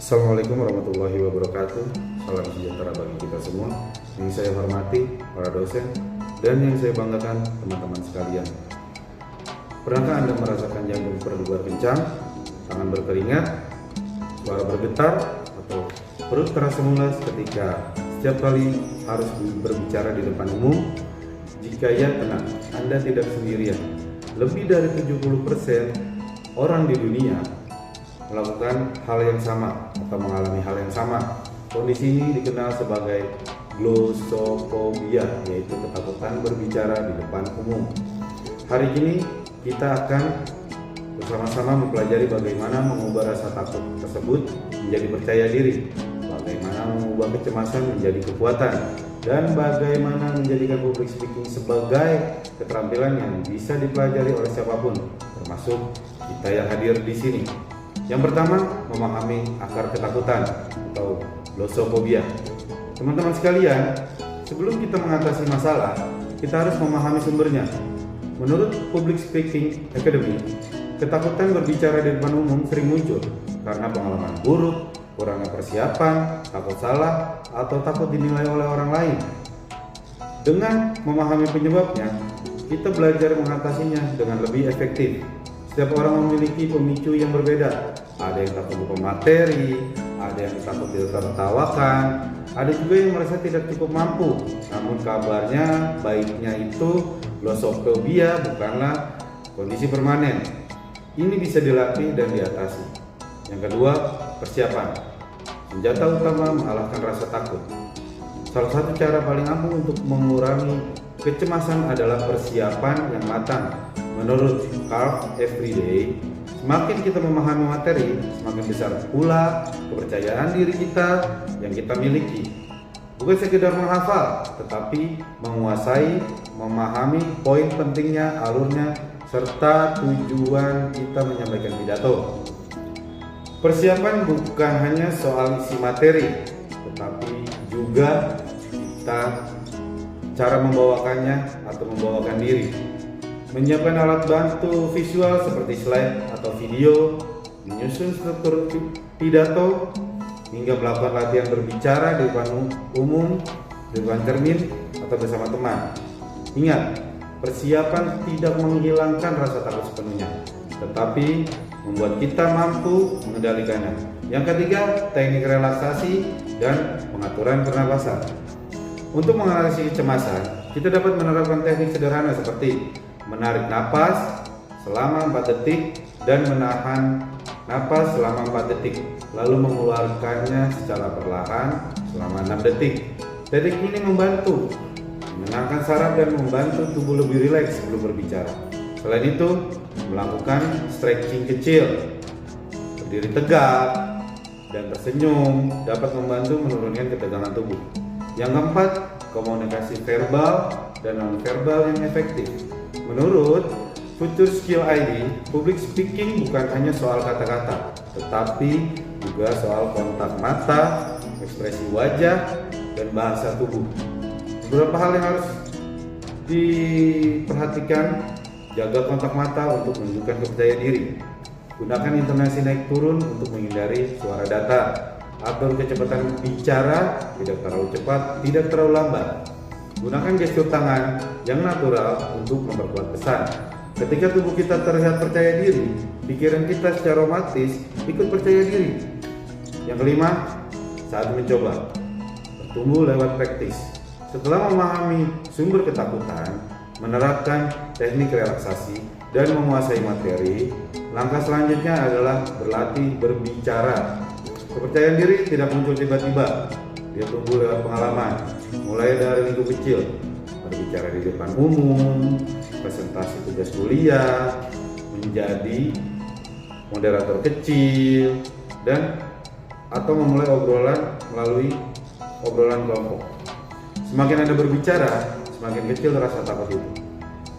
Assalamualaikum warahmatullahi wabarakatuh. Salam sejahtera bagi kita semua. Yang saya hormati para dosen dan yang saya banggakan teman-teman sekalian. Pernahkah Anda merasakan jantung berdebar kencang, tangan berkeringat, suara bergetar, atau perut terasa mulas ketika setiap kali harus berbicara di depan umum? Jika ya, tenang, Anda tidak sendirian. Lebih dari 70% orang di dunia melakukan hal yang sama atau mengalami hal yang sama. Kondisi ini dikenal sebagai glossophobia, yaitu ketakutan berbicara di depan umum. Hari ini kita akan bersama-sama mempelajari bagaimana mengubah rasa takut tersebut menjadi percaya diri, bagaimana mengubah kecemasan menjadi kekuatan, dan bagaimana menjadikan public speaking sebagai keterampilan yang bisa dipelajari oleh siapapun, termasuk kita yang hadir di sini. Yang pertama, memahami akar ketakutan atau glossophobia. Teman-teman sekalian, sebelum kita mengatasi masalah, kita harus memahami sumbernya. Menurut Public Speaking Academy, ketakutan berbicara di depan umum sering muncul karena pengalaman buruk, kurangnya persiapan, takut salah, atau takut dinilai oleh orang lain. Dengan memahami penyebabnya, kita belajar mengatasinya dengan lebih efektif. Setiap orang memiliki pemicu yang berbeda. Ada yang takut lupa materi, ada yang takut ditertawakan, ada juga yang merasa tidak cukup mampu. Namun kabarnya baiknya itu glossophobia bukanlah kondisi permanen. Ini bisa dilatih dan diatasi. Yang kedua, persiapan. Senjata utama mengalahkan rasa takut. Salah satu cara paling ampuh untuk mengurangi kecemasan adalah persiapan yang matang. Menurut Carve Everyday, semakin kita memahami materi, semakin besar pula kepercayaan diri kita yang kita miliki. Bukan sekedar menghafal, tetapi menguasai, memahami poin pentingnya, alurnya, serta tujuan kita menyampaikan pidato. Persiapan bukan hanya soal isi materi, tetapi juga cara membawakannya atau membawakan diri. Menyiapkan alat bantu visual seperti slide atau video, menyusun struktur pidato, hingga melakukan latihan berbicara di depan umum, di depan cermin, atau bersama teman. Ingat, persiapan tidak menghilangkan rasa takut sepenuhnya, tetapi membuat kita mampu mengendalikannya. Yang ketiga, teknik relaksasi dan pengaturan pernapasan. Untuk mengatasi kecemasan, kita dapat menerapkan teknik sederhana seperti menarik napas selama 4 detik dan menahan napas selama 4 detik, lalu mengeluarkannya secara perlahan selama 6 detik. Teknik ini membantu menenangkan saraf dan membantu tubuh lebih rileks sebelum berbicara. Selain itu, melakukan stretching kecil, berdiri tegak, dan tersenyum dapat membantu menurunkan ketegangan tubuh. Yang keempat, komunikasi verbal dan non-verbal yang efektif. Menurut Future Skill ID, public speaking bukan hanya soal kata-kata, tetapi juga soal kontak mata, ekspresi wajah, dan bahasa tubuh. Beberapa hal yang harus diperhatikan: jaga kontak mata untuk menunjukkan kepercayaan diri. Gunakan intonasi naik turun untuk menghindari suara datar. Atur kecepatan bicara, tidak terlalu cepat, tidak terlalu lambat. Gunakan gestur tangan yang natural untuk memperkuat pesan. Ketika tubuh kita terlihat percaya diri, pikiran kita secara otomatis ikut percaya diri. Yang kelima, saat mencoba, bertumbuh lewat praktis. Setelah memahami sumber ketakutan, menerapkan teknik relaksasi, dan menguasai materi, langkah selanjutnya adalah berlatih berbicara. Kepercayaan diri tidak muncul tiba-tiba, dia tumbuh lewat pengalaman, mulai dari lingkup kecil, berbicara di depan umum, presentasi tugas kuliah, menjadi moderator kecil, dan atau memulai obrolan melalui obrolan kelompok. Semakin Anda berbicara, semakin kecil rasa takut itu.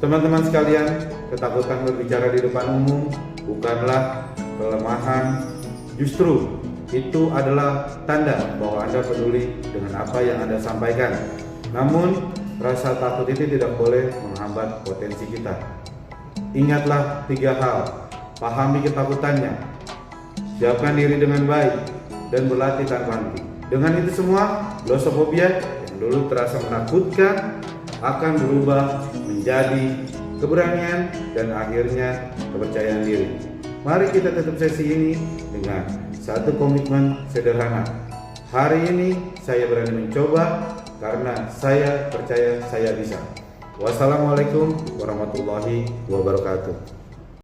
Teman-teman sekalian, ketakutan berbicara di depan umum bukanlah kelemahan, justru itu adalah tanda bahwa Anda peduli dengan apa yang Anda sampaikan. Namun, rasa takut itu tidak boleh menghambat potensi kita. Ingatlah 3 hal: pahami ketakutannya, siapkan diri dengan baik, dan berlatih tanpa henti. Dengan itu semua, glosofobia yang dulu terasa menakutkan akan berubah menjadi keberanian dan akhirnya kepercayaan diri. Mari kita tutup sesi ini dengan satu komitmen sederhana. Hari ini saya berani mencoba karena saya percaya saya bisa. Wassalamualaikum warahmatullahi wabarakatuh.